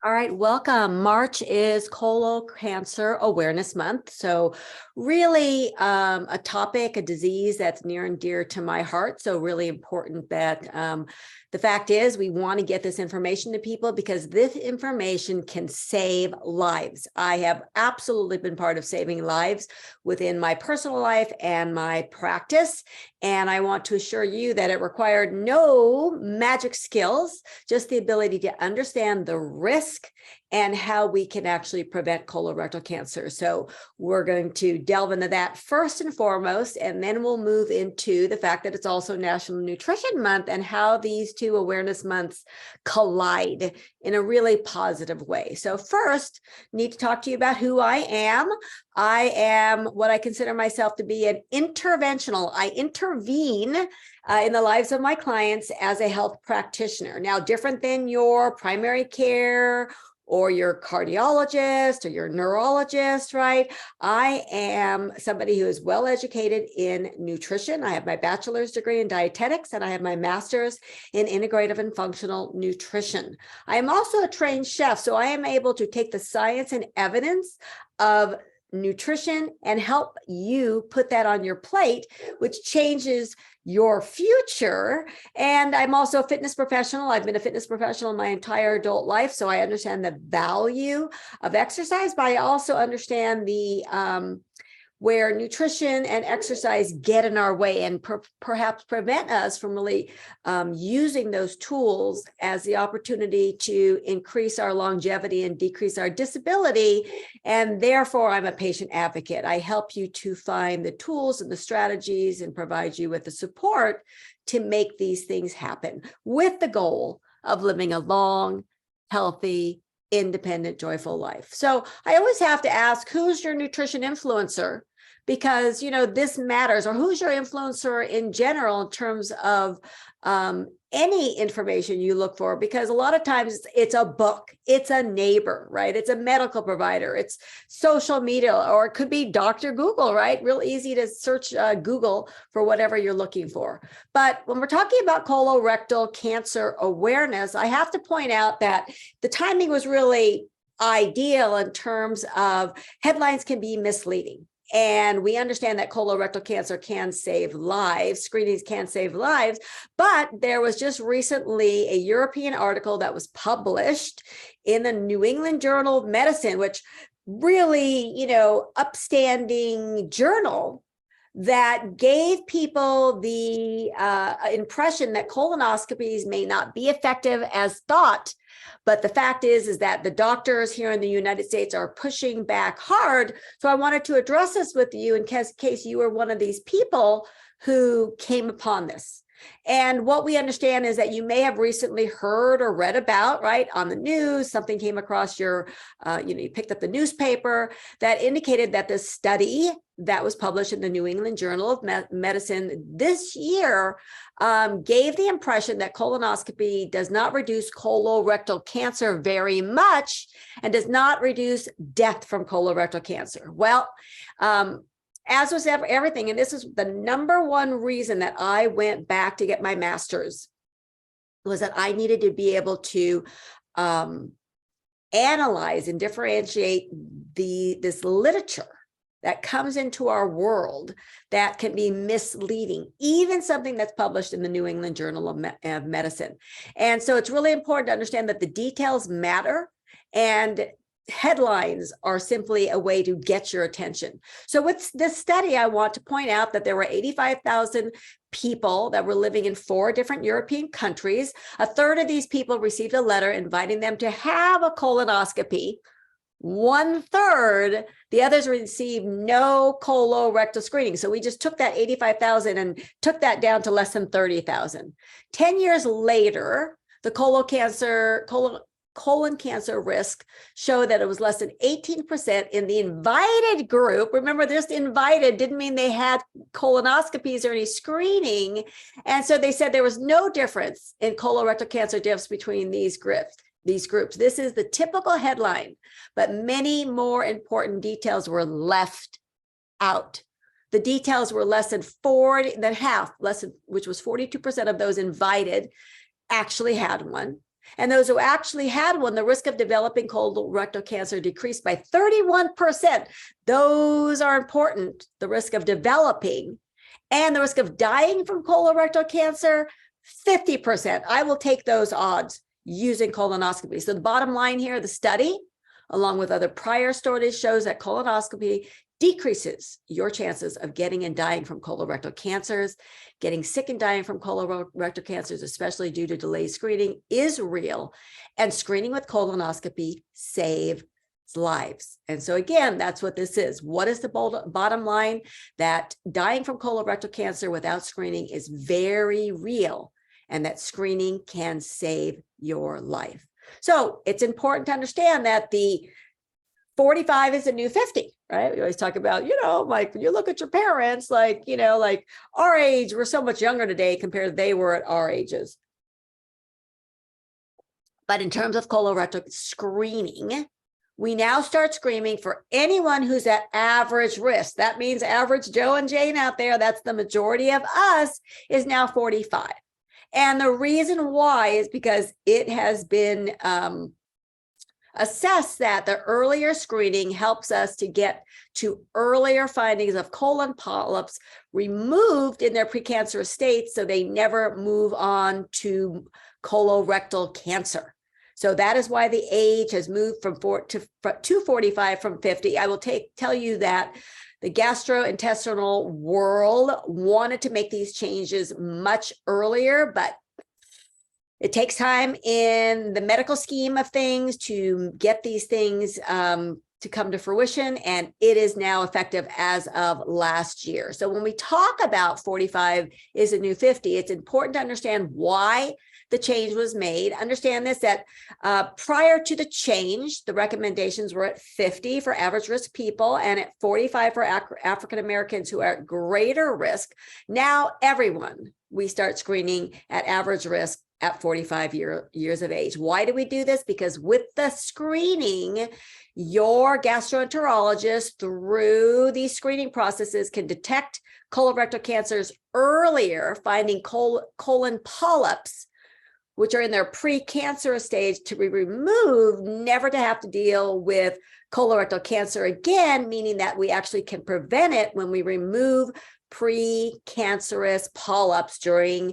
All right, welcome. March is Colon Cancer Awareness Month. So really a topic, a disease that's near and dear to my heart. So really important that the fact is we want to get this information to people because this information can save lives. I have absolutely been part of saving lives within my personal life and my practice. And I want to assure you that it required no magic skills, just the ability to understand the risk and how we can actually prevent colorectal cancer. So we're going to delve into that first and foremost, and then we'll move into the fact that it's also National Nutrition Month and how these two awareness months collide in a really positive way. So first, need to talk to you about who I am. I am what I consider myself to be an interventional. I intervene in the lives of my clients as a health practitioner. Now, different than your primary care or your cardiologist or your neurologist, right? I am somebody who is well educated in nutrition. I have my bachelor's degree in dietetics and I have my master's in integrative and functional nutrition. I am also a trained chef, so I am able to take the science and evidence of nutrition and help you put that on your plate, which changes your future. And I'm also a fitness professional. I've been a fitness professional my entire adult life, so I understand the value of exercise, but I also understand the where nutrition and exercise get in our way and perhaps prevent us from really using those tools as the opportunity to increase our longevity and decrease our disability. And therefore, I'm a patient advocate. I help you to find the tools and the strategies and provide you with the support to make these things happen with the goal of living a long, healthy, independent, joyful life. So I always have to ask, who's your nutrition influencer? Because, you know, this matters, or who's your influencer in general in terms of any information you look for, because a lot of times it's a book, it's a neighbor, right? It's a medical provider, it's social media, or it could be Dr. Google, right? Real easy to search Google for whatever you're looking for. But when we're talking about colorectal cancer awareness, I have to point out that the timing was really ideal in terms of headlines can be misleading. And we understand that colorectal cancer can save lives, screenings can save lives, but there was just recently a European article that was published in the New England Journal of Medicine, which really, you know, upstanding journal that gave people the impression that colonoscopies may not be effective as thought. But the fact is that the doctors here in the United States are pushing back hard. So I wanted to address this with you in case you were one of these people who came upon this. And what we understand is that you may have recently heard or read about, right, on the news, something came across your, you picked up the newspaper that indicated that this study that was published in the New England Journal of Medicine this year gave the impression that colonoscopy does not reduce colorectal cancer very much and does not reduce death from colorectal cancer. Well, as was everything, and this is the number one reason that I went back to get my master's, was that I needed to be able to analyze and differentiate this literature that comes into our world that can be misleading, even something that's published in the New England Journal of Medicine. And so it's really important to understand that the details matter, and headlines are simply a way to get your attention. So with this study, I want to point out that there were 85,000 people that were living in 4 different European countries. A third of these people received a letter inviting them to have a colonoscopy. 1/3, the others received no colorectal screening. So we just took that 85,000 and took that down to less than 30,000. 10 years later, the colon cancer risk showed that it was less than 18% in the invited group. Remember, this invited didn't mean they had colonoscopies or any screening. And so they said there was no difference in colorectal cancer deaths between these groups. This is the typical headline, but many more important details were left out. The details were less than half, which was 42% of those invited actually had one. And those who actually had one, the risk of developing colorectal cancer decreased by 31%. Those are important, the risk of developing, and the risk of dying from colorectal cancer, 50%. I will take those odds using colonoscopy. So the bottom line here, the study, along with other prior studies, shows that colonoscopy decreases your chances of getting and dying from colorectal cancers. Getting sick and dying from colorectal cancers, especially due to delayed screening, is real. And screening with colonoscopy saves lives. And so again, that's what this is. What is the bottom line? That dying from colorectal cancer without screening is very real, and that screening can save your life. So it's important to understand that the 45 is the new 50, right? We always talk about, like when you look at your parents, like our age, we're so much younger today compared to they were at our ages. But in terms of colorectal screening, we now start screening for anyone who's at average risk. That means average Joe and Jane out there, that's the majority of us, is now 45. And the reason why is because it has been assessed that the earlier screening helps us to get to earlier findings of colon polyps removed in their precancerous state, so they never move on to colorectal cancer. So that is why the age has moved from 45 from 50. I will tell you that the gastrointestinal world wanted to make these changes much earlier, but it takes time in the medical scheme of things to get these things to come to fruition, and it is now effective as of last year. So when we talk about 45 is a new 50, it's important to understand why the change was made. Understand this, that prior to the change, the recommendations were at 50 for average risk people and at 45 for African Americans who are at greater risk. Now everyone, we start screening at average risk at 45 years of age. Why do we do this? Because with the screening, your gastroenterologist, through these screening processes, can detect colorectal cancers earlier, finding colon polyps, which are in their precancerous stage, to be removed, never to have to deal with colorectal cancer again, meaning that we actually can prevent it when we remove precancerous polyps during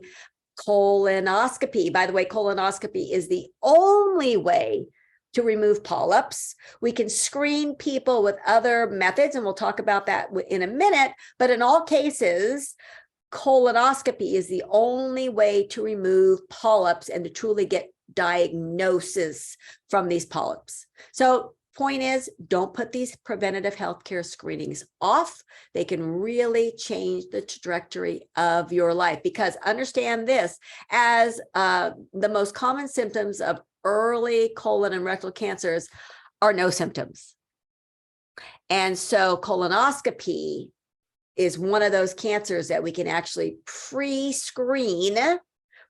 colonoscopy. By the way, colonoscopy is the only way to remove polyps. We can screen people with other methods, and we'll talk about that in a minute, but in all cases, colonoscopy is the only way to remove polyps and to truly get diagnosis from these polyps. So point is, don't put these preventative healthcare screenings off. They can really change the trajectory of your life, because understand this, as the most common symptoms of early colon and rectal cancers are no symptoms. And so colonoscopy is one of those cancers that we can actually pre-screen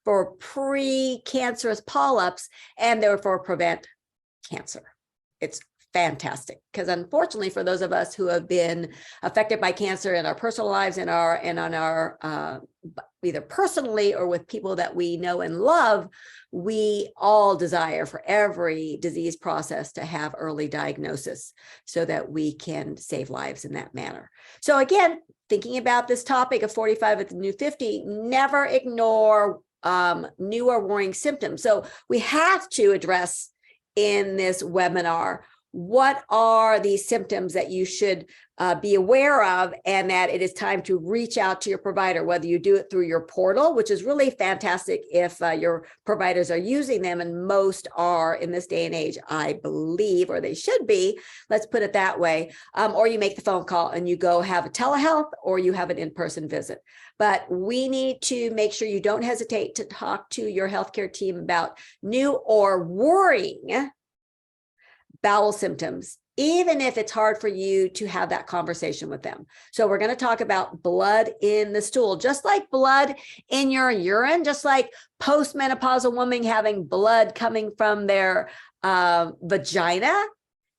for precancerous polyps and therefore prevent cancer. It's fantastic, because unfortunately for those of us who have been affected by cancer in our personal lives and on our either personally or with people that we know and love, we all desire for every disease process to have early diagnosis so that we can save lives in that manner. So again, thinking about this topic of 45 at the new 50, never ignore new or worrying symptoms. So we have to address in this webinar, what are these symptoms that you should be aware of, and that it is time to reach out to your provider, whether you do it through your portal, which is really fantastic if your providers are using them, and most are in this day and age, I believe, or they should be, let's put it that way, or you make the phone call and you go have a telehealth, or you have an in-person visit. But we need to make sure you don't hesitate to talk to your healthcare team about new or worrying bowel symptoms, even if it's hard for you to have that conversation with them. So we're going to talk about blood in the stool, just like blood in your urine, just like postmenopausal women having blood coming from their vagina.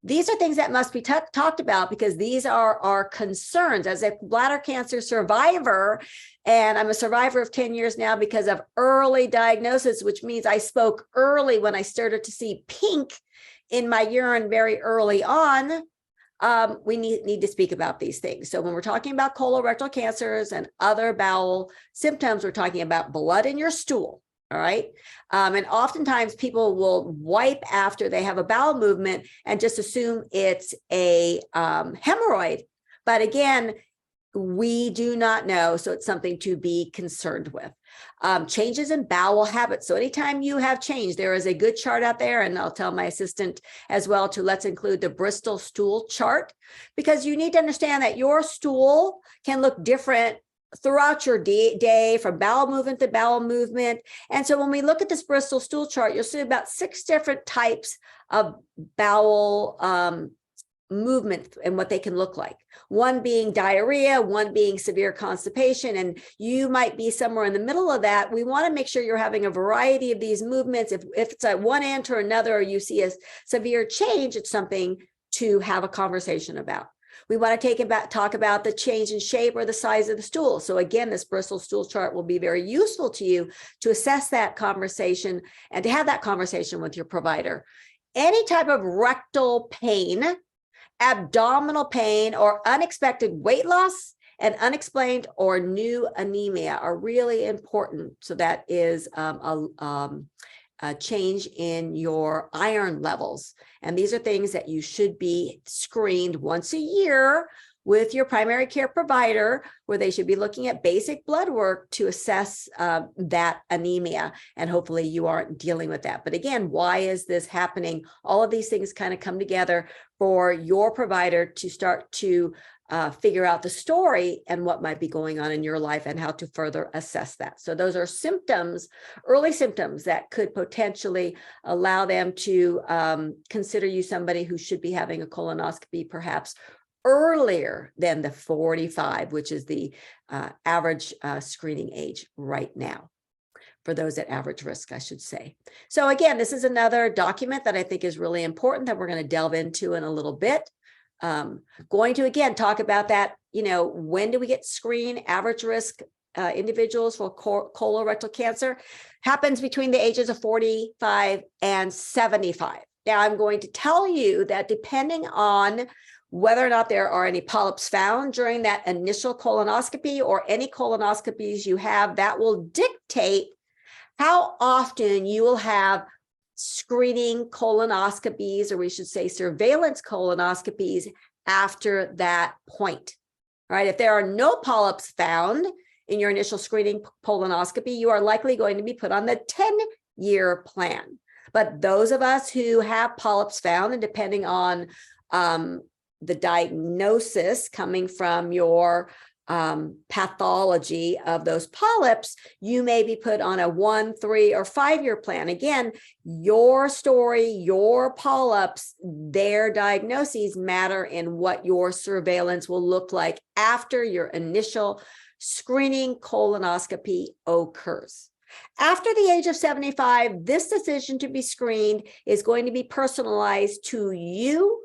These are things that must be talked about because these are our concerns. As a bladder cancer survivor, and I'm a survivor of 10 years now because of early diagnosis, which means I spoke early when I started to see pink in my urine very early on. We need to speak about these things. So when we're talking about colorectal cancers and other bowel symptoms, we're talking about blood in your stool. All right. And oftentimes people will wipe after they have a bowel movement and just assume it's a hemorrhoid. But again, we do not know. So it's something to be concerned with. Changes in bowel habits. So anytime you have change, there is a good chart out there, and I'll tell my assistant as well to let's include the Bristol stool chart, because you need to understand that your stool can look different throughout your day from bowel movement to bowel movement. And so when we look at this Bristol stool chart, you'll see about 6 different types of bowel movement and what they can look like. One being diarrhea, one being severe constipation, and you might be somewhere in the middle of that. We want to make sure you're having a variety of these movements. If it's at one end or another, or you see a severe change, it's something to have a conversation about. We want to talk about the change in shape or the size of the stool. So again, this Bristol stool chart will be very useful to you to assess that conversation and to have that conversation with your provider. Any type of rectal pain, abdominal pain, or unexpected weight loss and unexplained or new anemia are really important. So that is a change in your iron levels. And these are things that you should be screened once a year with your primary care provider, where they should be looking at basic blood work to assess that anemia. And hopefully you aren't dealing with that. But again, why is this happening? All of these things kind of come together for your provider to start to figure out the story and what might be going on in your life and how to further assess that. So those are symptoms, early symptoms that could potentially allow them to consider you somebody who should be having a colonoscopy perhaps earlier than the 45, which is the average screening age right now, for those at average risk, I should say. So again, this is another document that I think is really important that we're going to delve into in a little bit. Going to, again, talk about that, when do we get screened? Average risk individuals for colorectal cancer happens between the ages of 45 and 75. Now, I'm going to tell you that depending on whether or not there are any polyps found during that initial colonoscopy or any colonoscopies you have, that will dictate how often you will have screening colonoscopies, or we should say surveillance colonoscopies after that point. All right, if there are no polyps found in your initial screening colonoscopy, you are likely going to be put on the 10-year plan. But those of us who have polyps found, and depending on the diagnosis coming from your pathology of those polyps, you may be put on a 1, 3, or 5-year plan. Again, your story, your polyps, their diagnoses matter in what your surveillance will look like after your initial screening colonoscopy occurs. After the age of 75, this decision to be screened is going to be personalized to you,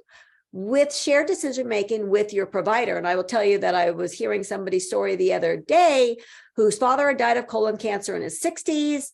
with shared decision-making with your provider. And I will tell you that I was hearing somebody's story the other day whose father had died of colon cancer in his 60s.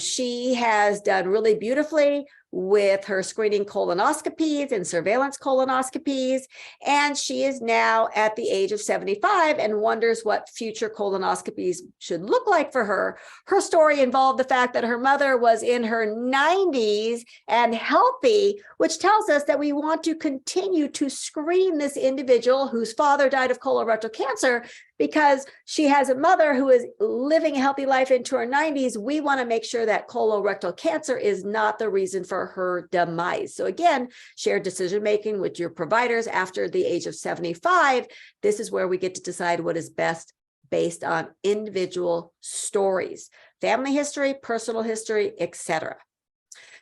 She has done really beautifully with her screening colonoscopies and surveillance colonoscopies. And she is now at the age of 75 and wonders what future colonoscopies should look like for her. Her story involved the fact that her mother was in her 90s and healthy, which tells us that we want to continue to screen this individual whose father died of colorectal cancer, because she has a mother who is living a healthy life into her 90s. We want to make sure that colorectal cancer is not the reason for her demise. So again, shared decision-making with your providers after the age of 75. This is where we get to decide what is best based on individual stories, family history, personal history, etc.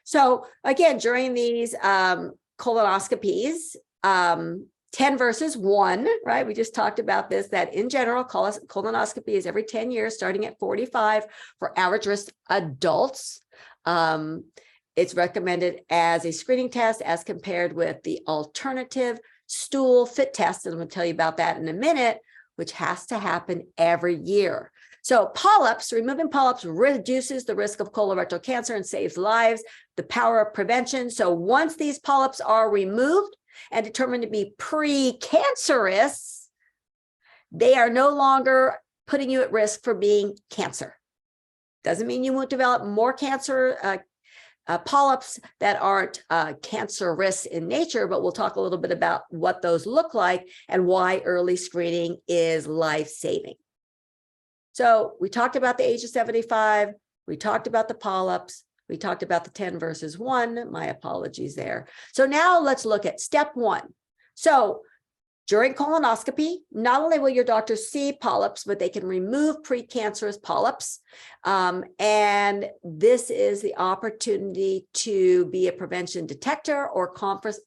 So again, during these colonoscopies, 10 versus 1, right? We just talked about this, that in general, colonoscopy is every 10 years, starting at 45 for average risk adults. It's recommended as a screening test as compared with the alternative stool fit test, and I'm going to tell you about that in a minute, which has to happen every year. So polyps, removing polyps reduces the risk of colorectal cancer and saves lives, the power of prevention. So once these polyps are removed and determined to be precancerous, they are no longer putting you at risk for being cancer. Doesn't mean you won't develop more cancer polyps that aren't cancerous in nature, but we'll talk a little bit about what those look like and why early screening is life-saving. So we talked about the age of 75, we talked about the polyps, we talked about the 10 versus 1, my apologies there. So now let's look at step 1. So during colonoscopy, not only will your doctor see polyps, but they can remove precancerous polyps. And this is the opportunity to be a prevention detector or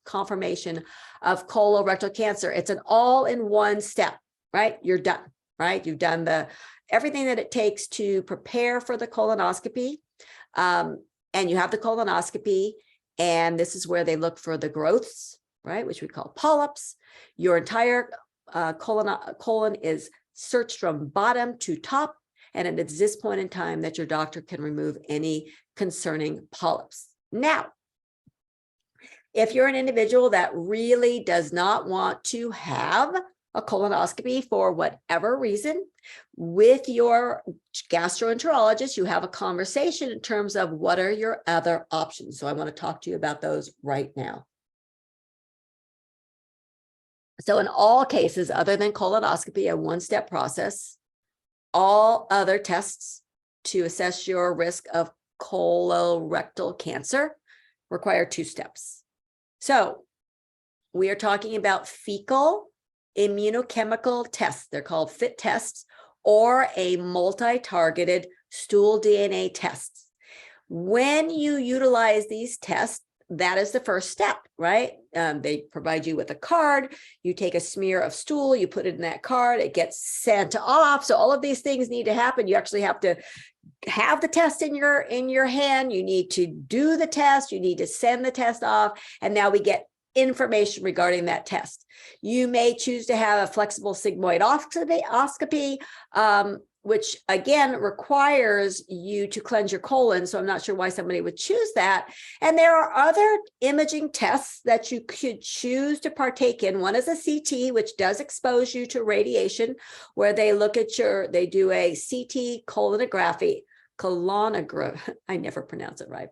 confirmation of colorectal cancer. It's an all-in-one step, right? You're done, right? You've done everything that it takes to prepare for the colonoscopy. And you have the colonoscopy, and this is where they look for the growths, right, which we call polyps. Your entire colon is searched from bottom to top, and it's this point in time that your doctor can remove any concerning polyps. Now, if you're an individual that really does not want to have a colonoscopy for whatever reason, with your gastroenterologist, you have a conversation in terms of what are your other options. So I want to talk to you about those right now. So in all cases, other than colonoscopy, a one-step process, all other tests to assess your risk of colorectal cancer require 2 steps. So we are talking about fecal immunochemical tests. They're called FIT tests, or a multi-targeted stool DNA tests. When you utilize these tests, that is the first step, right? They provide you with a card. You take a smear of stool, you put it in that card, it gets sent off. So all of these things need to happen. You actually have to have the test in your hand. You need to do the test. You need to send the test off. And now we get information regarding that test. You may choose to have a flexible sigmoid oscopy, which again requires you to cleanse your colon. So I'm not sure why somebody would choose that. And there are other imaging tests that you could choose to partake in. One is a CT, which does expose you to radiation, where they look at they do a CT colonography, I never pronounce it right,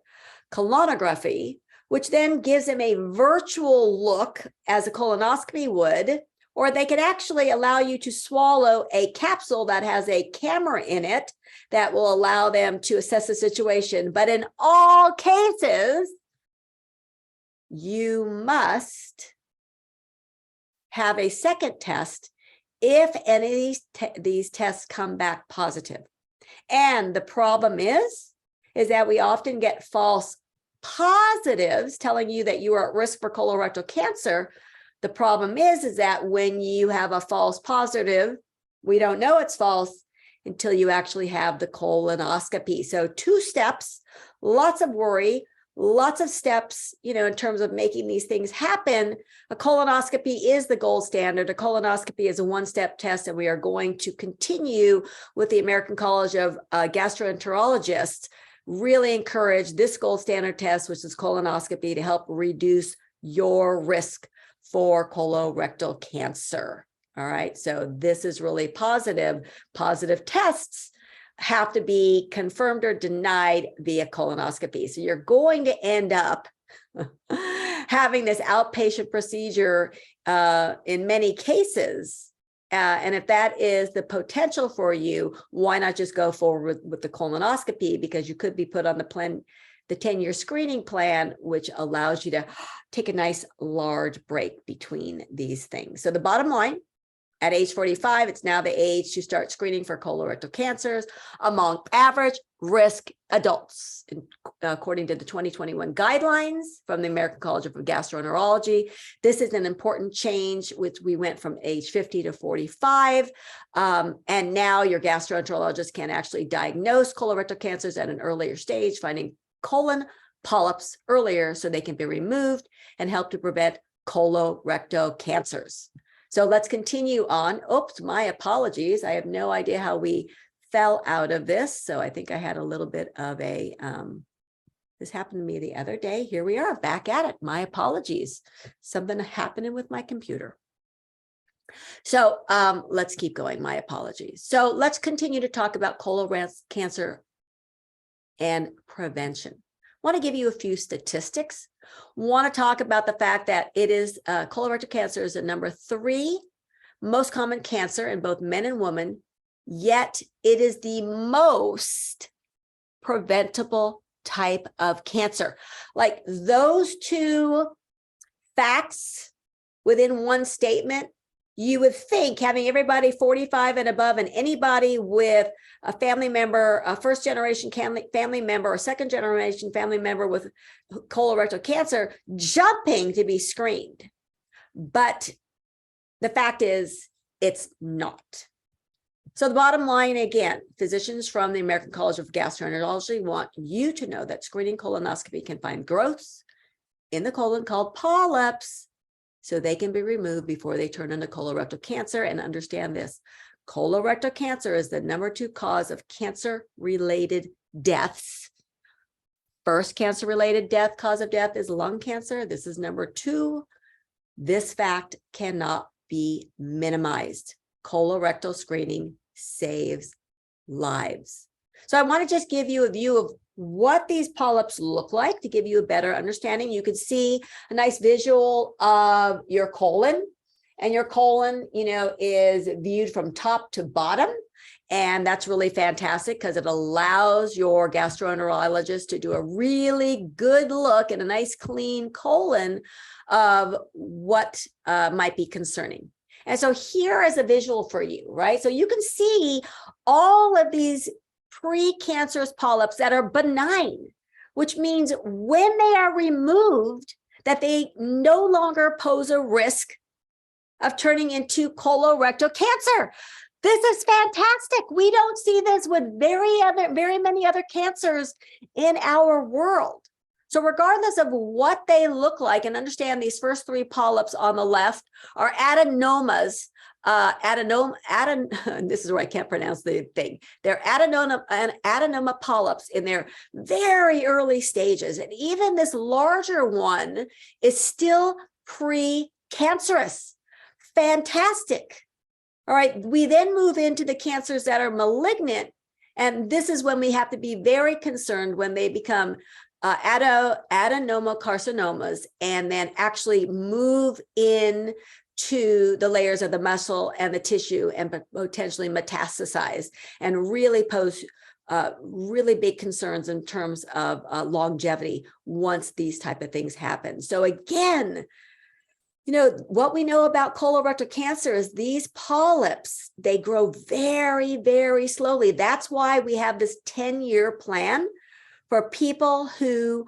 colonography, which then gives them a virtual look as a colonoscopy would, or they could actually allow you to swallow a capsule that has a camera in it that will allow them to assess the situation. But in all cases, you must have a second test if any of these tests come back positive. And the problem is that we often get false positives telling you that you are at risk for colorectal cancer. The problem is that when you have a false positive, we don't know it's false until you actually have the colonoscopy. So 2 steps, lots of worry, lots of steps, in terms of making these things happen. A colonoscopy is the gold standard. A colonoscopy is a one-step test, and we are going to continue with the American College of Gastroenterologists really encourage this gold standard test, which is colonoscopy, to help reduce your risk for colorectal cancer. All right, so this is really positive. Positive tests have to be confirmed or denied via colonoscopy. So you're going to end up having this outpatient procedure in many cases. And if that is the potential for you, why not just go forward with the colonoscopy? Because you could be put on the 10-year screening plan, which allows you to take a nice large break between these things. So the bottom line, at age 45, it's now the age to start screening for colorectal cancers among average risk adults, according to the 2021 guidelines from the American College of Gastroenterology. This is an important change, which we went from age 50 to 45. And now your gastroenterologist can actually diagnose colorectal cancers at an earlier stage, finding colon polyps earlier so they can be removed and help to prevent colorectal cancers. So let's continue on. Oops, my apologies. I have no idea how we fell out of this. So I think I had a little bit of a, this happened to me the other day. Here we are back at it. My apologies. Something happening with my computer. So let's keep going. My apologies. So let's continue to talk about colorectal cancer and prevention. I want to give you a few statistics. Want to talk about the fact that it is colorectal cancer is the number 3 most common cancer in both men and women, yet it is the most preventable type of cancer. Like those two facts within one statement, you would think having everybody 45 and above and anybody with a family member, a first generation family member or second generation family member with colorectal cancer jumping to be screened. But the fact is, it's not. So the bottom line, again, physicians from the American College of Gastroenterology want you to know that screening colonoscopy can find growths in the colon called polyps, so they can be removed before they turn into colorectal cancer. And understand this, colorectal cancer is the number 2 cause of cancer-related deaths. First cancer-related cause of death is lung cancer. This is number 2. This fact cannot be minimized. Colorectal screening saves lives. So I want to just give you a view of what these polyps look like to give you a better understanding. You can see a nice visual of your colon, and your colon, is viewed from top to bottom. And that's really fantastic because it allows your gastroenterologist to do a really good look and a nice clean colon of what might be concerning. And so here is a visual for you, right? So you can see all of these precancerous polyps that are benign, which means when they are removed, that they no longer pose a risk of turning into colorectal cancer. This is fantastic. We don't see this with very many other cancers in our world. So regardless of what they look like, and understand these first 3 polyps on the left are adenomas. This is where I can't pronounce the thing. They're adenoma polyps in their very early stages. And even this larger one is still precancerous. Fantastic. All right, we then move into the cancers that are malignant. And this is when we have to be very concerned when they become adenoma carcinomas and then actually move in to the layers of the muscle and the tissue and potentially metastasize and really pose really big concerns in terms of longevity once these type of things happen. So again, what we know about colorectal cancer is these polyps, they grow very, very slowly. That's why we have this 10-year plan for people who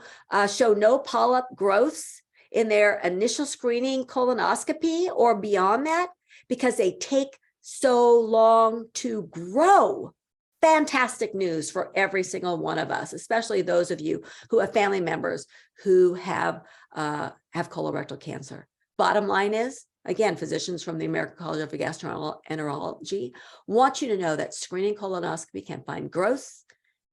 show no polyp growths in their initial screening colonoscopy or beyond that, because they take so long to grow. Fantastic news for every single one of us, especially those of you who have family members who have colorectal cancer. Bottom line is, again, physicians from the American College of Gastroenterology want you to know that screening colonoscopy can find growths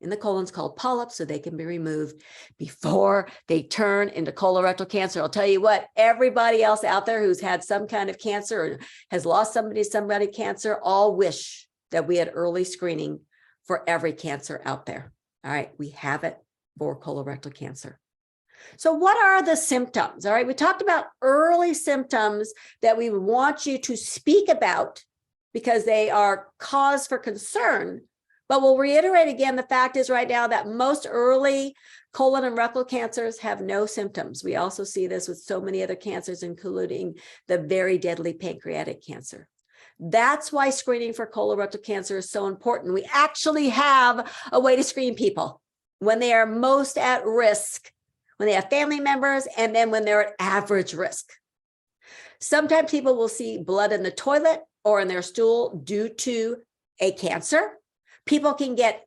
in the colons called polyps, so they can be removed before they turn into colorectal cancer. I'll tell you what, everybody else out there who's had some kind of cancer or has lost somebody cancer, all wish that we had early screening for every cancer out there. All right, we have it for colorectal cancer. So what are the symptoms? All right, we talked about early symptoms that we want you to speak about because they are cause for concern. But we'll reiterate again, the fact is right now that most early colon and rectal cancers have no symptoms. We also see this with so many other cancers, including the very deadly pancreatic cancer. That's why screening for colorectal cancer is so important. We actually have a way to screen people when they are most at risk, when they have family members, and then when they're at average risk. Sometimes people will see blood in the toilet or in their stool due to a cancer. People can get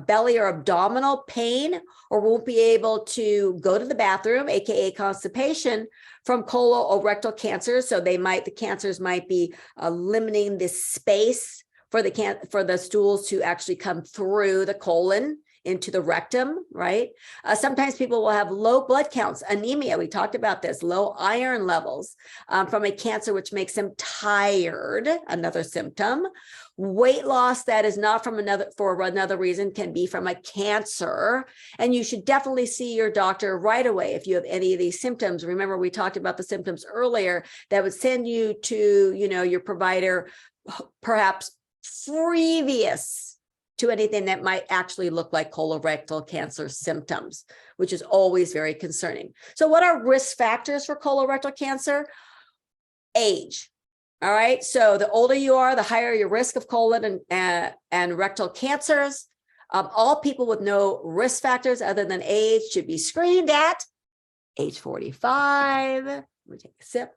belly or abdominal pain or won't be able to go to the bathroom, aka constipation, from colorectal cancer. So the cancers might be limiting this space for the stools to actually come through the colon into the rectum, right? Sometimes people will have low blood counts, anemia. We talked about this, low iron levels from a cancer, which makes them tired, another symptom. Weight loss that is not for another reason can be from a cancer. And you should definitely see your doctor right away if you have any of these symptoms. Remember, we talked about the symptoms earlier that would send you to, your provider, perhaps previous to anything that might actually look like colorectal cancer symptoms, which is always very concerning. So what are risk factors for colorectal cancer? Age. All right. So the older you are, the higher your risk of colon and rectal cancers. All people with no risk factors other than age should be screened at age 45. Let me take a sip.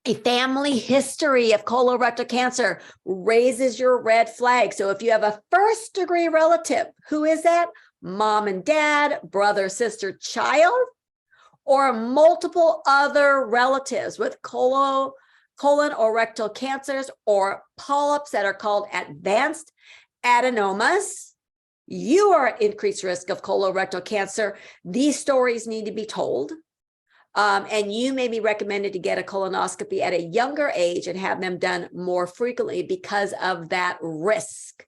A family history of colorectal cancer raises your red flag. So if you have a first-degree relative, who is that? Mom and dad, brother, sister, child, or multiple other relatives with colon or rectal cancers or polyps that are called advanced adenomas, you are at increased risk of colorectal cancer. These stories need to be told. And you may be recommended to get a colonoscopy at a younger age and have them done more frequently because of that risk.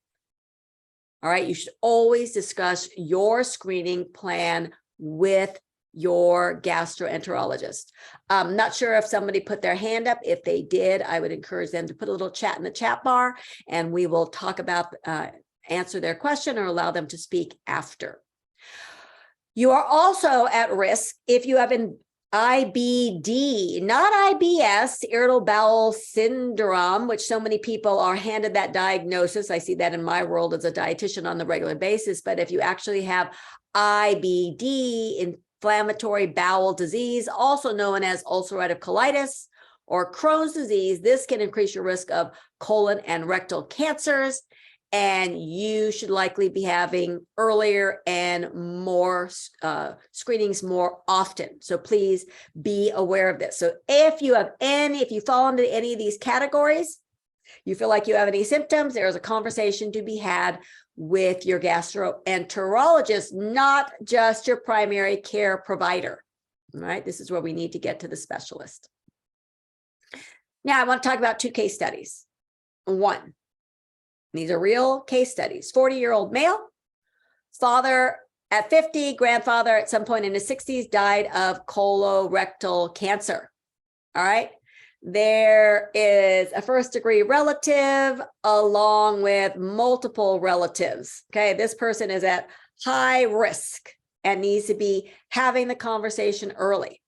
All right, you should always discuss your screening plan with your gastroenterologist. I'm not sure if somebody put their hand up. If they did, I would encourage them to put a little chat in the chat bar, and we will talk about, answer their question or allow them to speak after. You are also at risk if you have an IBD, not IBS, irritable bowel syndrome, which so many people are handed that diagnosis. I see that in my world as a dietitian on the regular basis. But if you actually have IBD, inflammatory bowel disease, also known as ulcerative colitis or Crohn's disease, this can increase your risk of colon and rectal cancers. And you should likely be having earlier and more screenings more often. So please be aware of this. So if you fall into any of these categories, you feel like you have any symptoms, there's a conversation to be had with your gastroenterologist, not just your primary care provider. All right, this is where we need to get to the specialist. Now I want to talk about 2 case studies. One, these are real case studies. 40-year-old male, father at 50, grandfather at some point in his 60s, died of colorectal cancer. All right. There is a first-degree relative along with multiple relatives. Okay. This person is at high risk and needs to be having the conversation early.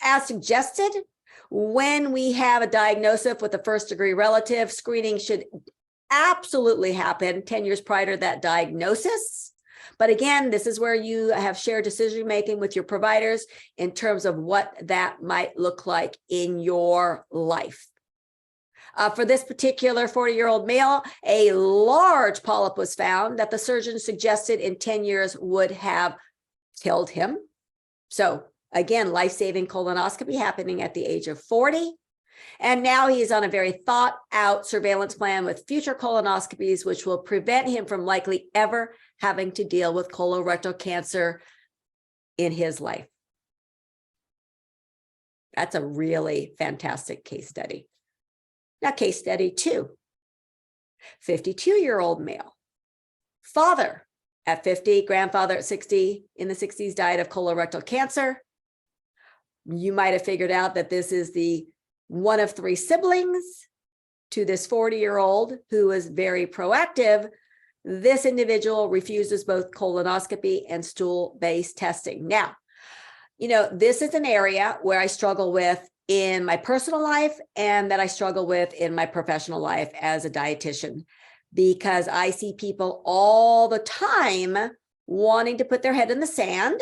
As suggested, when we have a diagnosis with a first-degree relative, screening should absolutely happen 10 years prior to that diagnosis. But again, this is where you have shared decision-making with your providers in terms of what that might look like in your life. For this particular 40-year-old male, a large polyp was found that the surgeon suggested in 10 years would have killed him. So again, life-saving colonoscopy happening at the age of 40. And now he's on a very thought out surveillance plan with future colonoscopies, which will prevent him from likely ever having to deal with colorectal cancer in his life. That's a really fantastic case study. Now, case study 2, 52-year-old male, father at 50, grandfather at 60, in the 60s, died of colorectal cancer. You might have figured out that this is the one of 3 siblings to this 40-year-old who was very proactive. This individual refuses both colonoscopy and stool-based testing. Now, this is an area where I struggle with in my personal life and that I struggle with in my professional life as a dietitian, because I see people all the time wanting to put their head in the sand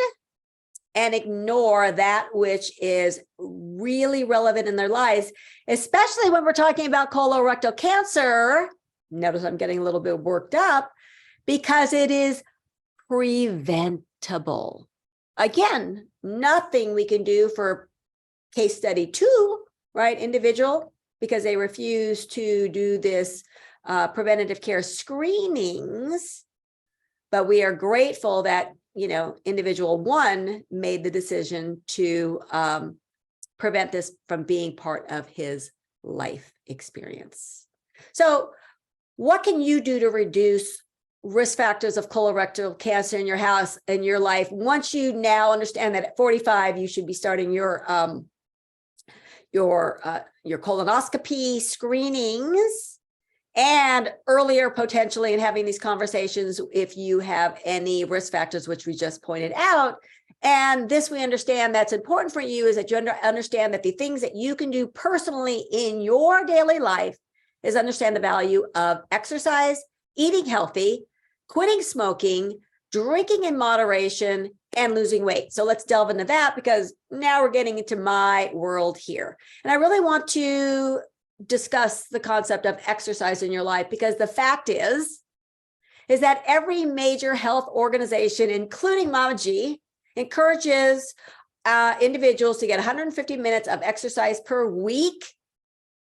and ignore that which is really relevant in their lives, especially when we're talking about colorectal cancer. Notice I'm getting a little bit worked up because it is preventable. Again, nothing we can do for case study 2, right? Individual, because they refuse to do this preventative care screenings. But we are grateful that, individual 1 made the decision to prevent this from being part of his life experience. So what can you do to reduce risk factors of colorectal cancer in your house and your life once you now understand that at 45 you should be starting your colonoscopy screenings, and earlier potentially in having these conversations if you have any risk factors, which we just pointed out. And this we understand that's important for you is that you understand that the things that you can do personally in your daily life is understand the value of exercise, eating healthy, quitting smoking, drinking in moderation, and losing weight. So let's delve into that because now we're getting into my world here. And I really want to discuss the concept of exercise in your life because the fact is that every major health organization, including Mama G, encourages individuals to get 150 minutes of exercise per week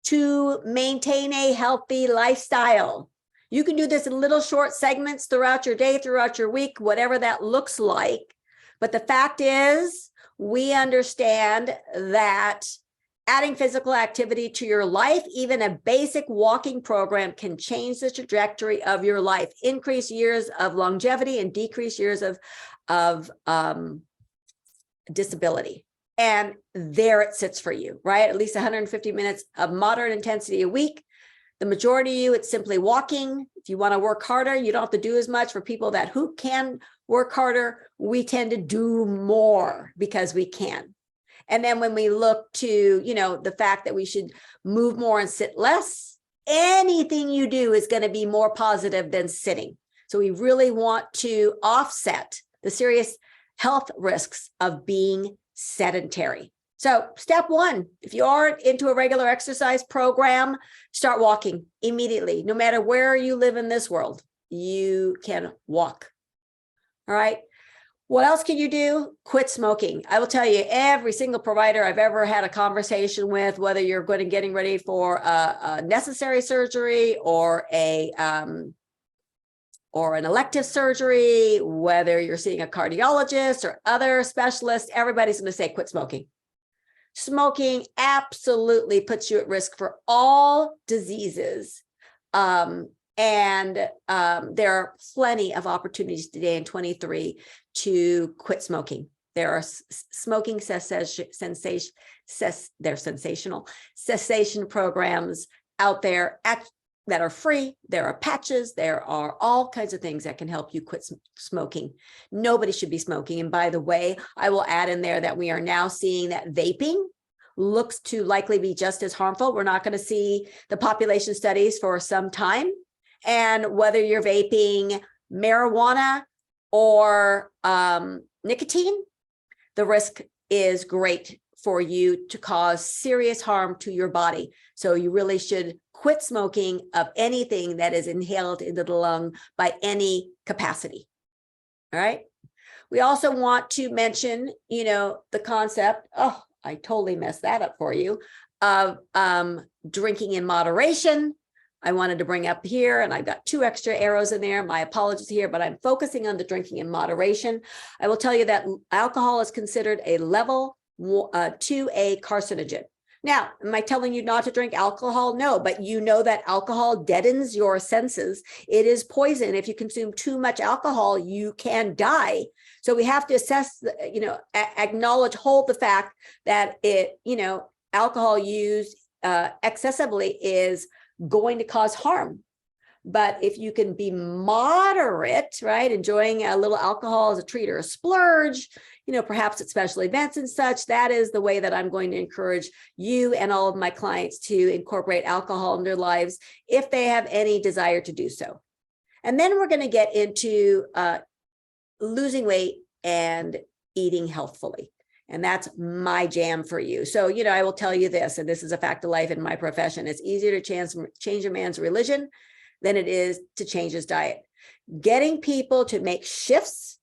to maintain a healthy lifestyle. You can do this in little short segments throughout your day, throughout your week, whatever that looks like. But the fact is, we understand that adding physical activity to your life, even a basic walking program, can change the trajectory of your life, increase years of longevity and decrease years of disability. And there it sits for you, right? At least 150 minutes of moderate intensity a week. The majority of you, it's simply walking. If you want to work harder, you don't have to do as much. For people who can work harder, we tend to do more because we can. And then when we look to, the fact that we should move more and sit less, anything you do is going to be more positive than sitting. So we really want to offset the serious health risks of being sedentary. So step 1, if you aren't into a regular exercise program, start walking immediately. No matter where you live in this world, you can walk. All right. What else can you do? Quit smoking. I will tell you, every single provider I've ever had a conversation with, whether you're getting ready for a necessary surgery or an elective surgery, whether you're seeing a cardiologist or other specialist, everybody's going to say quit smoking. Smoking absolutely puts you at risk for all diseases. And there are plenty of opportunities today in 23 to quit smoking. There are smoking sensational cessation programs out there that are free. There are patches. There are all kinds of things that can help you quit smoking. Nobody should be smoking. And by the way, I will add in there that we are now seeing that vaping looks to likely be just as harmful. We're not going to see the population studies for some time. And whether you're vaping marijuana or nicotine, the risk is great for you to cause serious harm to your body. So you really should quit smoking of anything that is inhaled into the lung by any capacity. All right. We also want to mention, the concept, I totally messed that up for you, of drinking in moderation. I wanted to bring up here, and I've got 2 extra arrows in there. My apologies here, but I'm focusing on the drinking in moderation. I will tell you that alcohol is considered a level 2A carcinogen. Now, am I telling you not to drink alcohol? No, but you know that alcohol deadens your senses. It is poison. If you consume too much alcohol, you can die. So we have to assess, acknowledge, hold the fact that alcohol used excessively is going to cause harm. But if you can be moderate, right, enjoying a little alcohol as a treat or a splurge, perhaps at special events and such, that is the way that I'm going to encourage you and all of my clients to incorporate alcohol in their lives if they have any desire to do so. And then we're going to get into losing weight and eating healthfully. And that's my jam for you. So, I will tell you this, and this is a fact of life in my profession. It's easier to change a man's religion than it is to change his diet. Getting people to make shifts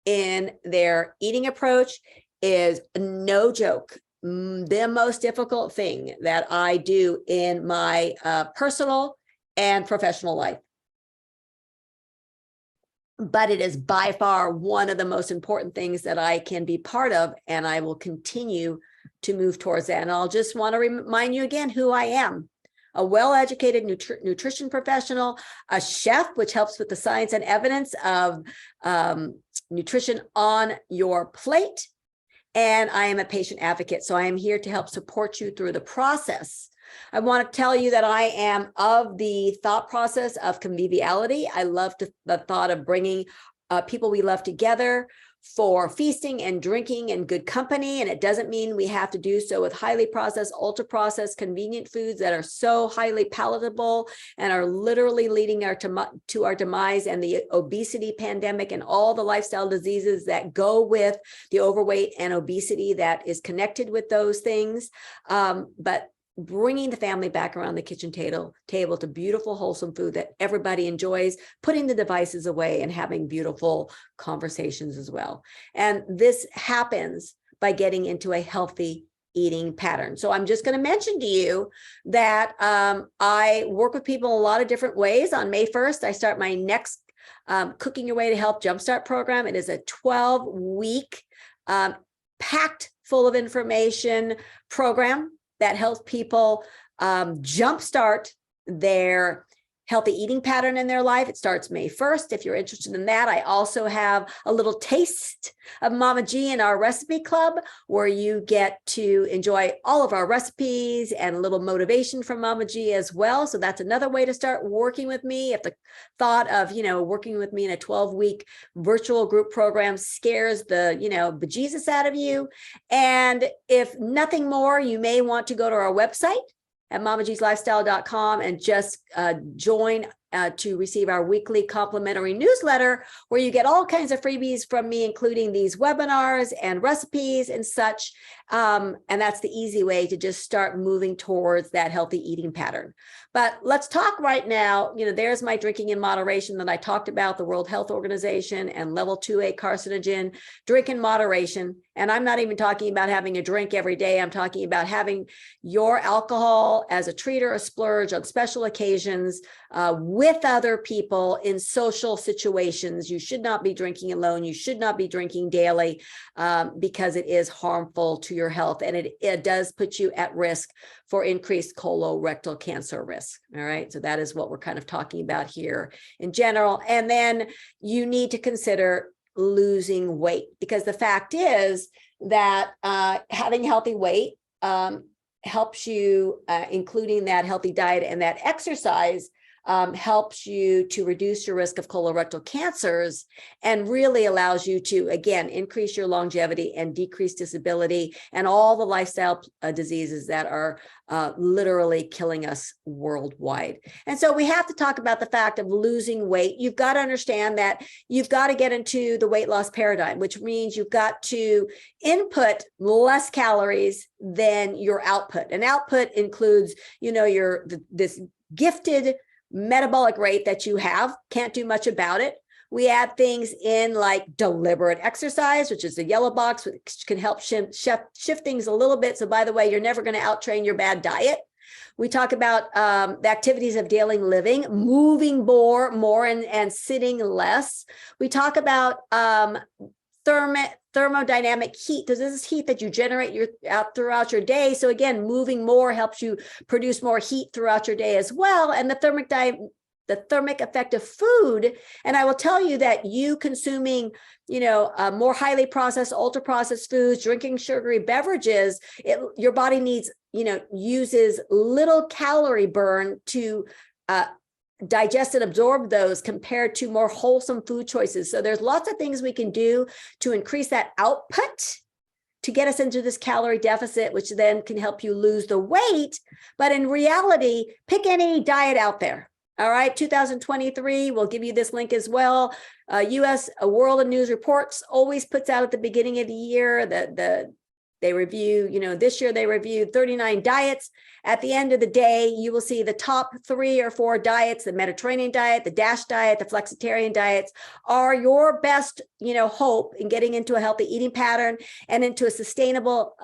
in their eating approach is no joke. The most difficult thing that I do in my personal and professional life. But it is by far one of the most important things that I can be part of, and I will continue to move towards that. And I'll just want to remind you again who I am. A well-educated nutrition professional, a chef, which helps with the science and evidence of nutrition on your plate, and I am a patient advocate. So I am here to help support you through the process. I want to tell you that I am of the thought process of conviviality. I love the thought of bringing people we love together for feasting and drinking and good company. And it doesn't mean we have to do so with highly processed, ultra processed, convenient foods that are so highly palatable and are literally leading to our demise and the obesity pandemic and all the lifestyle diseases that go with the overweight and obesity that is connected with those things. But bringing the family back around the kitchen table to beautiful, wholesome food that everybody enjoys, putting the devices away and having beautiful conversations as well. And this happens by getting into a healthy eating pattern. So I'm just going to mention to you that I work with people in a lot of different ways. On May 1st, I start my next Cooking Your Way to Health Jumpstart program. It is a 12-week packed full of information program that helps people jumpstart their healthy eating pattern in their life. It starts May 1st. If you're interested in that, I also have a little taste of Mama G in our recipe club, where you get to enjoy all of our recipes and a little motivation from Mama G as well. So that's another way to start working with me. If the thought of, working with me in a 12-week virtual group program scares the, bejesus out of you. And if nothing more, you may want to go to our website at mamajslifestyle.com and just join to receive our weekly complimentary newsletter, where you get all kinds of freebies from me, including these webinars and recipes and such. And that's the easy way to just start moving towards that healthy eating pattern. But let's talk right now. There's my drinking in moderation that I talked about, the World Health Organization and level 2A carcinogen, drink in moderation. And I'm not even talking about having a drink every day. I'm talking about having your alcohol as a treat or a splurge on special occasions with other people in social situations. You should not be drinking alone. You should not be drinking daily because it is harmful to your health, and it does put you at risk for increased colorectal cancer risk. All right, so that is what we're kind of talking about here in general. And then you need to consider losing weight, because the fact is that having healthy weight helps you, including that healthy diet and that exercise, helps you to reduce your risk of colorectal cancers, and really allows you to, again, increase your longevity and decrease disability and all the lifestyle diseases that are literally killing us worldwide. And so we have to talk about the fact of losing weight. You've got to understand that you've got to get into the weight loss paradigm, which means you've got to input less calories than your output. And output includes, this gifted metabolic rate that you have, can't do much about it. We add things in like deliberate exercise, which is the yellow box, which can help shift things a little bit. So by the way, you're never going to outtrain your bad diet. We talk about the activities of daily living, moving more and sitting less. We talk about thermodynamic heat. This is heat that you generate throughout your day. So again, moving more helps you produce more heat throughout your day as well. And the thermic effect of food. And I will tell you that you consuming, more highly processed, ultra processed foods, drinking sugary beverages, your body needs, uses little calorie burn to digest and absorb those compared to more wholesome food choices. So there's lots of things we can do to increase that output to get us into this calorie deficit, which then can help you lose the weight. But in reality, pick any diet out there. All right, 2023, we'll give you this link as well. U.S. World of News Reports always puts out at the beginning of the year that they review, this year they reviewed 39 diets. At the end of the day, you will see the top 3 or 4 diets, the Mediterranean diet, the DASH diet, the flexitarian diets are your best, hope in getting into a healthy eating pattern and into a sustainable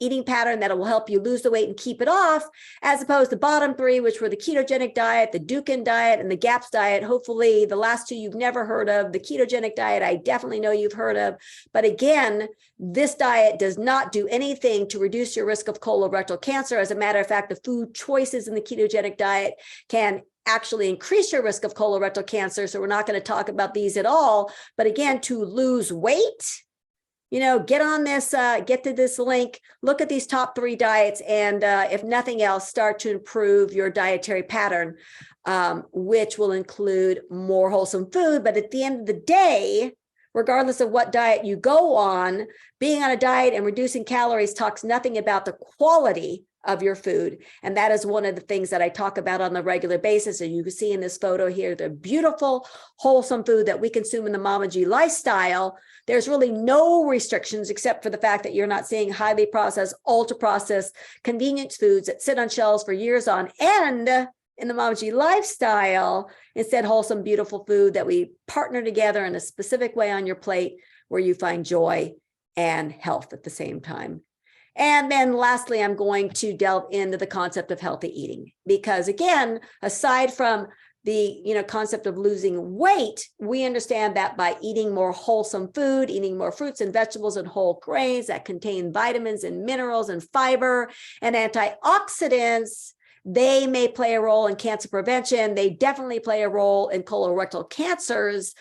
eating pattern that will help you lose the weight and keep it off, as opposed to the bottom 3, which were the ketogenic diet, the Dukan diet, and the GAPS diet. Hopefully the last 2 you've never heard of. The ketogenic diet, I definitely know you've heard of. But again, this diet does not do anything to reduce your risk of colorectal cancer. As a matter of fact, the food choices in the ketogenic diet can actually increase your risk of colorectal cancer. So we're not going to talk about these at all. But again, to lose weight, get on this, get to this link, look at these top 3 diets, and if nothing else, start to improve your dietary pattern, which will include more wholesome food. But at the end of the day, regardless of what diet you go on, being on a diet and reducing calories talks nothing about the quality of your food. And that is one of the things that I talk about on a regular basis. And you can see in this photo here, the beautiful, wholesome food that we consume in the Mama G lifestyle. There's really no restrictions except for the fact that you're not seeing highly processed, ultra processed convenience foods that sit on shelves for years on end. In the Mama G lifestyle, instead wholesome, beautiful food that we partner together in a specific way on your plate where you find joy and health at the same time. And then lastly, I'm going to delve into the concept of healthy eating, because again, aside from the concept of losing weight, we understand that by eating more wholesome food, eating more fruits and vegetables and whole grains that contain vitamins and minerals and fiber and antioxidants, they may play a role in cancer prevention. They definitely play a role in colorectal cancers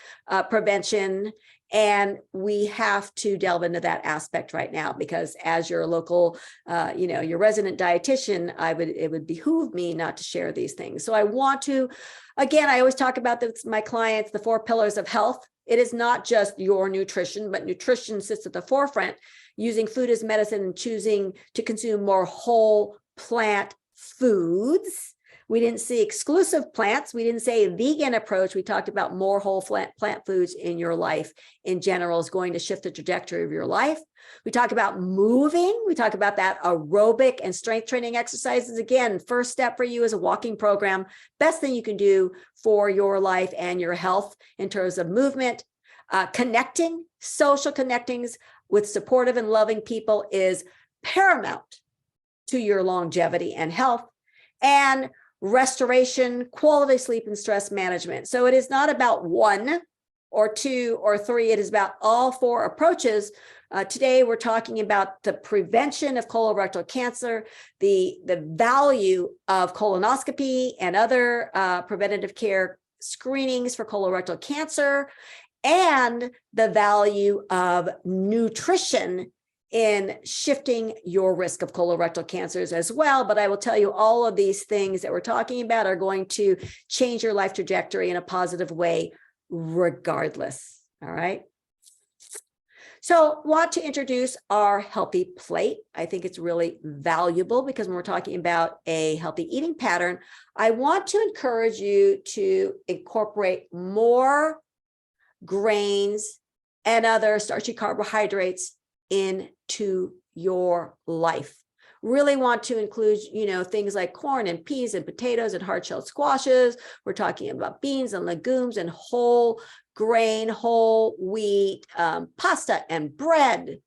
prevention. And we have to delve into that aspect right now, because as your local, your resident dietitian, it would behoove me not to share these things. So I want to, again, I always talk about this with my clients, the 4 pillars of health. It is not just your nutrition, but nutrition sits at the forefront, using food as medicine and choosing to consume more whole plant foods. We didn't see exclusive plants. We didn't say a vegan approach. We talked about more whole plant foods in your life in general is going to shift the trajectory of your life. We talk about moving. We talk about that aerobic and strength training exercises. Again, first step for you is a walking program. Best thing you can do for your life and your health in terms of movement. Connecting, social connectings with supportive and loving people is paramount to your longevity and health. And restoration, quality sleep, and stress management. So it is not about 1 or 2 or 3. It is about all 4 approaches. Today, we're talking about the prevention of colorectal cancer, the value of colonoscopy and other preventative care screenings for colorectal cancer, and the value of nutrition in shifting your risk of colorectal cancers as well. But I will tell you, all of these things that we're talking about are going to change your life trajectory in a positive way regardless. All right. So want to introduce our healthy plate. I think it's really valuable because when we're talking about a healthy eating pattern, I want to encourage you to incorporate more grains and other starchy carbohydrates into your life. Really want to include, things like corn and peas and potatoes and hard-shelled squashes. We're talking about beans and legumes and whole grain, whole wheat, pasta and bread,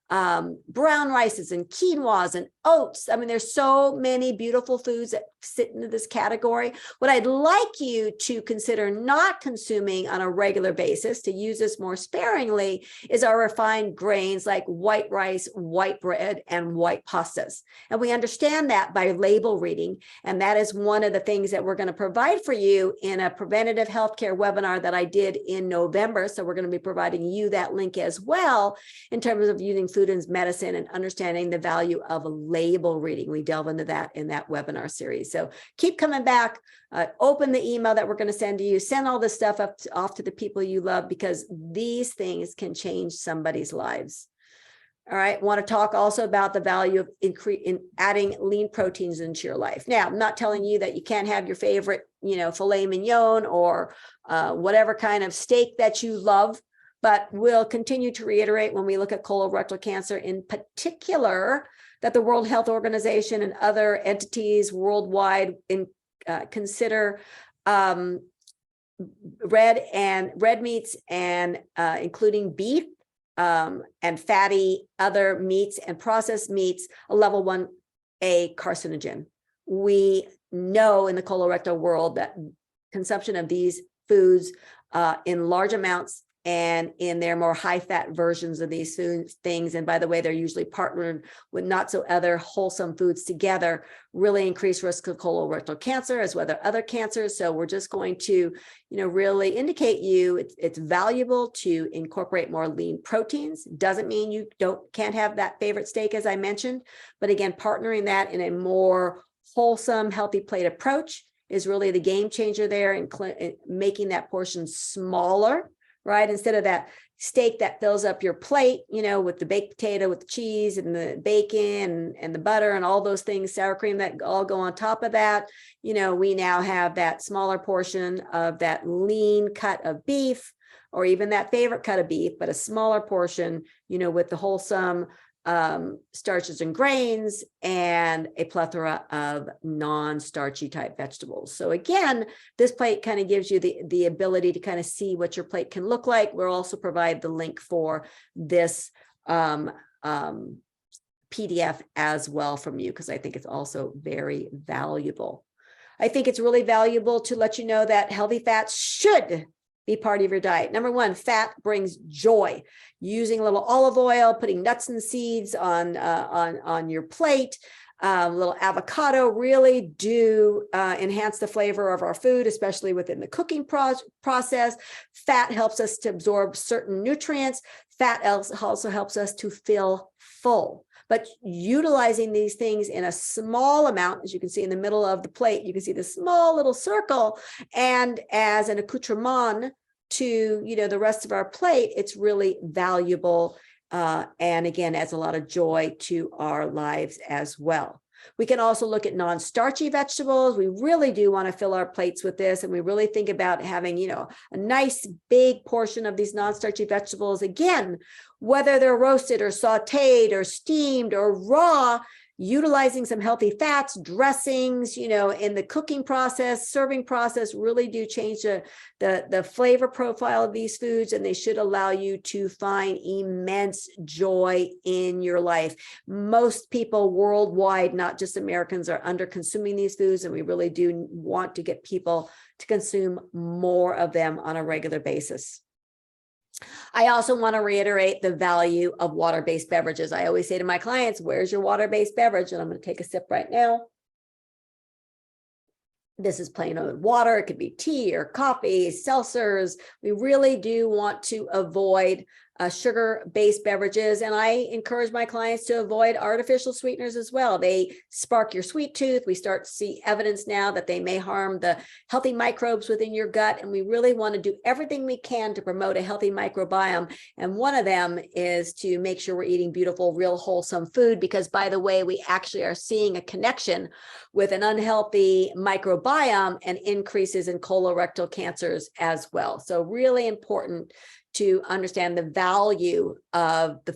brown rices and quinoas and oats. I mean, there's so many beautiful foods that sit into this category. What I'd like you to consider not consuming on a regular basis, to use this more sparingly, is our refined grains like white rice, white bread, and white pastas. And we understand that by label reading. And that is one of the things that we're going to provide for you in a preventative healthcare webinar that I did in November. So we're going to be providing you that link as well in terms of using food as medicine and understanding the value of a label reading. We delve into that in that webinar series. So keep coming back, open the email that we're going to send to you, send all this stuff off to the people you love, because these things can change somebody's lives. All right. Want to talk also about the value of in adding lean proteins into your life. Now, I'm not telling you that you can't have your favorite, filet mignon or whatever kind of steak that you love. But we'll continue to reiterate when we look at colorectal cancer in particular that the World Health Organization and other entities worldwide consider red meats and including beef and fatty other meats and processed meats a level 1A carcinogen. We know in the colorectal world that consumption of these foods in large amounts and in their more high-fat versions of these things, and by the way, they're usually partnered with not so other wholesome foods together, really increase risk of colorectal cancer as well as other cancers. So we're just going to, really indicate it's valuable to incorporate more lean proteins. Doesn't mean you can't have that favorite steak, as I mentioned, but again, partnering that in a more wholesome, healthy plate approach is really the game changer there, in making that portion smaller. Right? Instead of that steak that fills up your plate, with the baked potato, with the cheese and the bacon and the butter and all those things, sour cream that all go on top of that. We now have that smaller portion of that lean cut of beef, or even that favorite cut of beef, but a smaller portion, with the wholesome starches and grains and a plethora of non-starchy type vegetables. So again, this plate kind of gives you the ability to kind of see what your plate can look like. We'll also provide the link for this PDF as well from you, because I think it's also very valuable. I think it's really valuable to let you know that healthy fats should be part of your diet. Number one, fat brings joy. Using a little olive oil, putting nuts and seeds on your plate, a little avocado really do enhance the flavor of our food, especially within the cooking process. Fat helps us to absorb certain nutrients. Fat also helps us to feel full. But utilizing these things in a small amount, as you can see in the middle of the plate, you can see the small little circle, and as an accoutrement to the rest of our plate, it's really valuable, and again adds a lot of joy to our lives as well. We can also look at non-starchy vegetables. We really do want to fill our plates with this, and we really think about having, a nice big portion of these non-starchy vegetables. Again, whether they're roasted or sauteed or steamed or raw, utilizing some healthy fats, dressings, in the cooking process, serving process, really do change the flavor profile of these foods, and they should allow you to find immense joy in your life. Most people worldwide, not just Americans, are under consuming these foods, and we really do want to get people to consume more of them on a regular basis. I also want to reiterate the value of water-based beverages. I always say to my clients, where's your water-based beverage? And I'm going to take a sip right now. This is plain old water. It could be tea or coffee, seltzers. We really do want to avoid sugar-based beverages, and I encourage my clients to avoid artificial sweeteners as well. They spark your sweet tooth. We start to see evidence now that they may harm the healthy microbes within your gut, and we really want to do everything we can to promote a healthy microbiome, and one of them is to make sure we're eating beautiful, real wholesome food, because by the way, we actually are seeing a connection with an unhealthy microbiome and increases in colorectal cancers as well. So really important to understand the value of the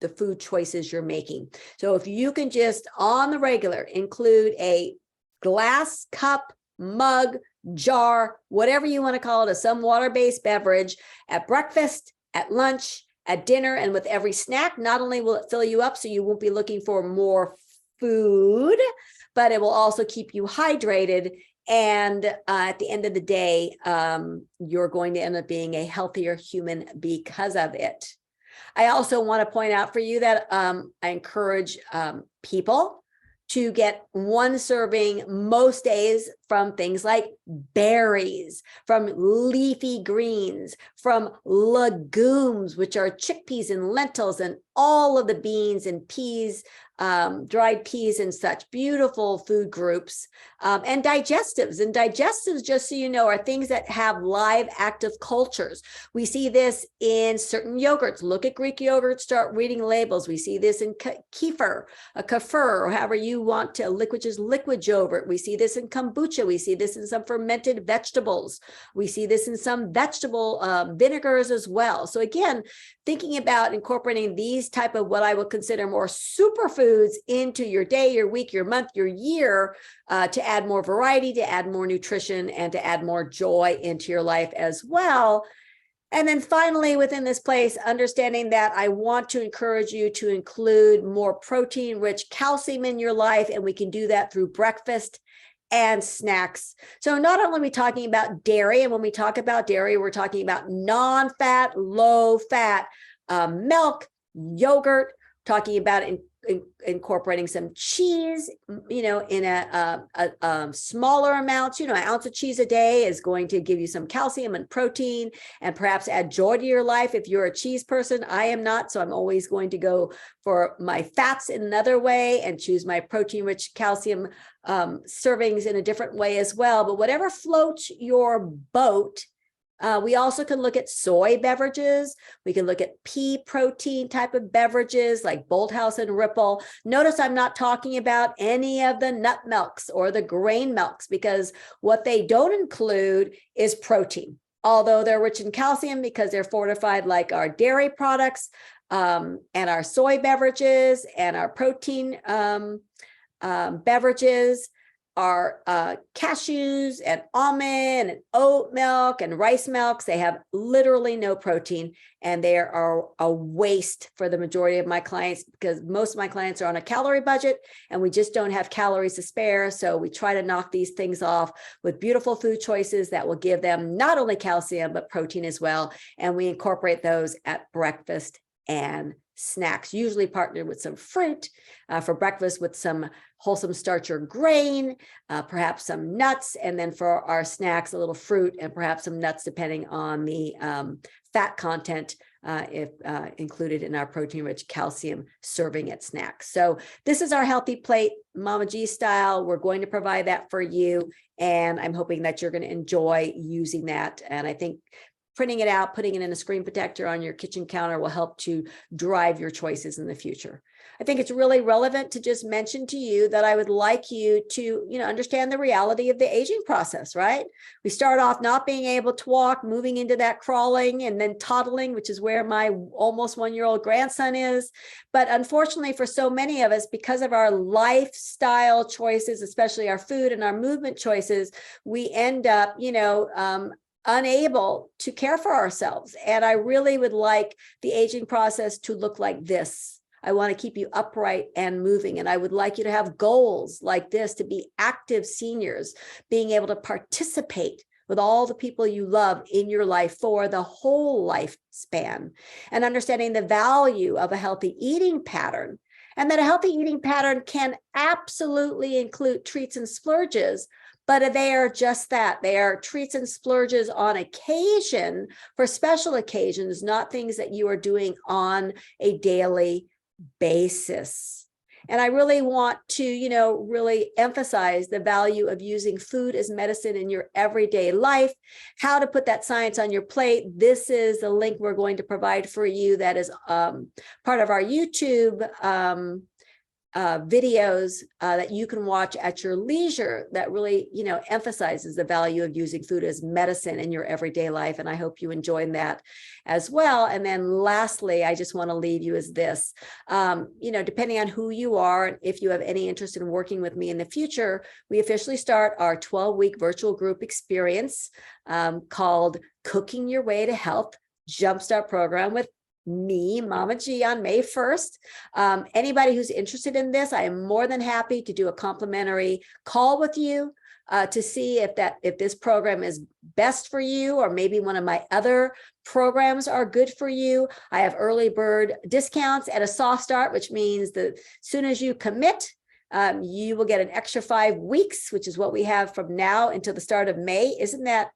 food choices you're making. So if you can just on the regular include a glass, cup, mug, jar, whatever you want to call it, of some water-based beverage at breakfast, at lunch, at dinner, and with every snack, not only will it fill you up so you won't be looking for more food, but it will also keep you hydrated. And at the end of the day, you're going to end up being a healthier human because of it. I also want to point out for you that I encourage people to get one serving most days from things like berries, from leafy greens, from legumes, which are chickpeas and lentils and all of the beans and peas, dried peas and such beautiful food groups, and digestives. And digestives, just so you know, are things that have live active cultures. We see this in certain yogurts. Look at Greek yogurt, start reading labels. We see this in kefir, or however you want to, which is liquid yogurt. We see this in kombucha. kombucha. We see this in some fermented vegetables. We see this in some vegetable vinegars as well. So again, thinking about incorporating these type of what I would consider more superfoods into your day, your week, your month, your year, to add more variety, to add more nutrition, and to add more joy into your life as well. And then finally, within this place, understanding that I want to encourage you to include more protein-rich calcium in your life, and we can do that through breakfast and snacks. So not only are we talking about dairy, and when we talk about dairy, we're talking about non-fat, low-fat milk, yogurt, talking about incorporating some cheese, in a smaller amounts. An ounce of cheese a day is going to give you some calcium and protein, and perhaps add joy to your life. If you're a cheese person, I am not, so I'm always going to go for my fats in another way and choose my protein-rich calcium servings in a different way as well. But whatever floats your boat. We also can look at soy beverages. We can look at pea protein type of beverages like Bolthouse and Ripple. Notice I'm not talking about any of the nut milks or the grain milks, because what they don't include is protein, although they're rich in calcium because they're fortified like our dairy products and our soy beverages and our protein beverages. Are cashews and almond and oat milk and rice milks. They have literally no protein, and they are a waste for the majority of my clients, because most of my clients are on a calorie budget and we just don't have calories to spare. So we try to knock these things off with beautiful food choices that will give them not only calcium, but protein as well. And we incorporate those at breakfast and snacks, usually partnered with some fruit for breakfast, with some wholesome starch or grain, perhaps some nuts, and then for our snacks, a little fruit and perhaps some nuts, depending on the fat content if included in our protein-rich calcium serving at snacks. So this is our healthy plate, Mama G style. We're going to provide that for you, and I'm hoping that you're going to enjoy using that. And I think printing it out, putting it in a screen protector on your kitchen counter will help to drive your choices in the future. I think it's really relevant to just mention to you that I would like you to, understand the reality of the aging process, right? We start off not being able to walk, moving into that crawling, and then toddling, which is where my almost 1-year-old grandson is. But unfortunately for so many of us, because of our lifestyle choices, especially our food and our movement choices, we end up, unable to care for ourselves. And I really would like the aging process to look like this. I want to keep you upright and moving. And I would like you to have goals like this, to be active seniors, being able to participate with all the people you love in your life for the whole lifespan, and understanding the value of a healthy eating pattern. And that a healthy eating pattern can absolutely include treats and splurges, but they are just that. They are treats and splurges on occasion, for special occasions, not things that you are doing on a daily basis. And I really want to, really emphasize the value of using food as medicine in your everyday life, how to put that science on your plate. This is the link we're going to provide for you that is part of our YouTube videos that you can watch at your leisure, that really, emphasizes the value of using food as medicine in your everyday life. And I hope you enjoyed that as well. And then lastly, I just want to leave you as this, depending on who you are, and if you have any interest in working with me in the future, we officially start our 12-week virtual group experience called Cooking Your Way to Health Jumpstart Program with me, Mama G, on May 1st. Anybody who's interested in this, I am more than happy to do a complimentary call with you to see if this program is best for you, or maybe one of my other programs are good for you. I have early bird discounts at a soft start, which means that as soon as you commit, you will get an extra 5 weeks, which is what we have from now until the start of May. Isn't that,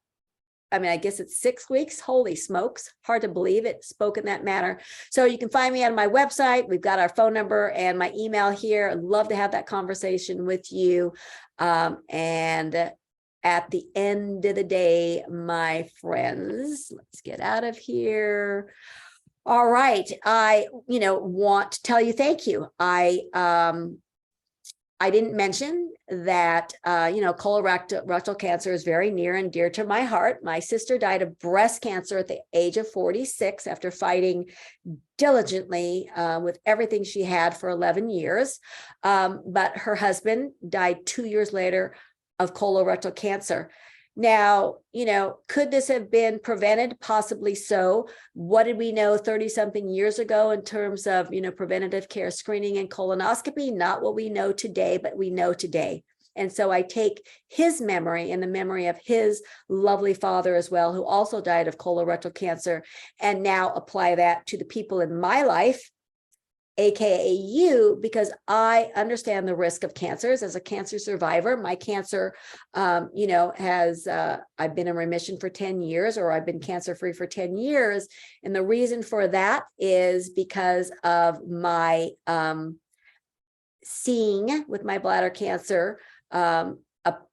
I guess it's 6 weeks. Holy smokes. Hard to believe it spoke in that manner. So you can find me on my website. We've got our phone number and my email here. I'd love to have that conversation with you. And at the end of the day, my friends, let's get out of here. All right. I, want to tell you thank you. I didn't mention that, colorectal cancer is very near and dear to my heart. My sister died of breast cancer at the age of 46 after fighting diligently with everything she had for 11 years. But her husband died 2 years later of colorectal cancer. Now, could this have been prevented? Possibly so. What did we know 30 something years ago in terms of, preventative care screening and colonoscopy? Not what we know today, but we know today. And so I take his memory and the memory of his lovely father as well, who also died of colorectal cancer, and now apply that to the people in my life, AKA you, because I understand the risk of cancers as a cancer survivor. My cancer, I've been in remission for 10 years, or I've been cancer-free for 10 years. And the reason for that is because of my seeing with my bladder cancer a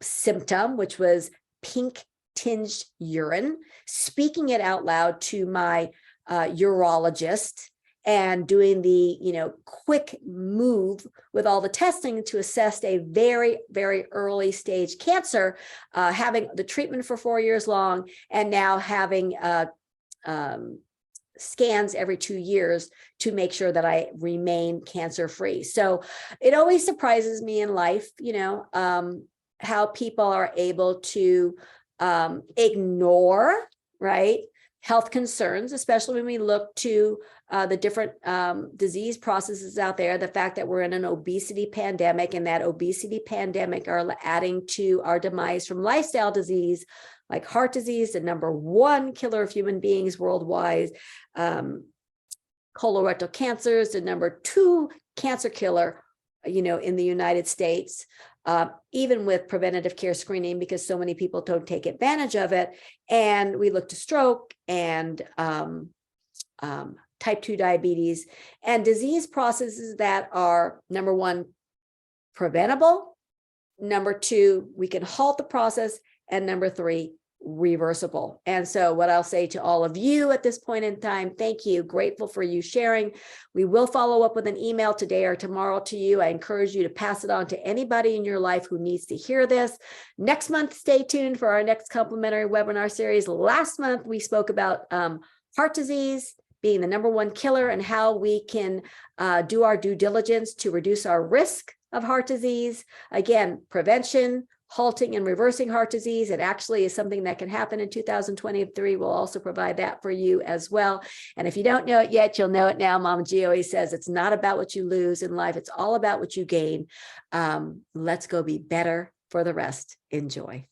symptom, which was pink tinged urine, speaking it out loud to my urologist, and doing the quick move with all the testing to assess a very, very early stage cancer, having the treatment for 4 years long, and now having scans every 2 years to make sure that I remain cancer free. So it always surprises me in life, how people are able to ignore, right, health concerns, especially when we look to the different disease processes out there, the fact that we're in an obesity pandemic, and that obesity pandemic are adding to our demise from lifestyle disease, like heart disease, the #1 killer of human beings worldwide, colorectal cancer is the #2 cancer killer, in the United States, even with preventative care screening, because so many people don't take advantage of it. And we look to stroke and type 2 diabetes and disease processes that are #1, preventable, #2, we can halt the process, and #3, reversible. And so what I'll say to all of you at this point in time, thank you, grateful for you sharing. We will follow up with an email today or tomorrow to you. I encourage you to pass it on to anybody in your life who needs to hear this. Next month, stay tuned for our next complimentary webinar series. Last month, we spoke about heart disease being the #1 killer, and how we can do our due diligence to reduce our risk of heart disease. Again, prevention, halting and reversing heart disease. It actually is something that can happen in 2023. We'll also provide that for you as well. And if you don't know it yet, you'll know it now. Mama G always says it's not about what you lose in life. It's all about what you gain. Let's go be better for the rest. Enjoy.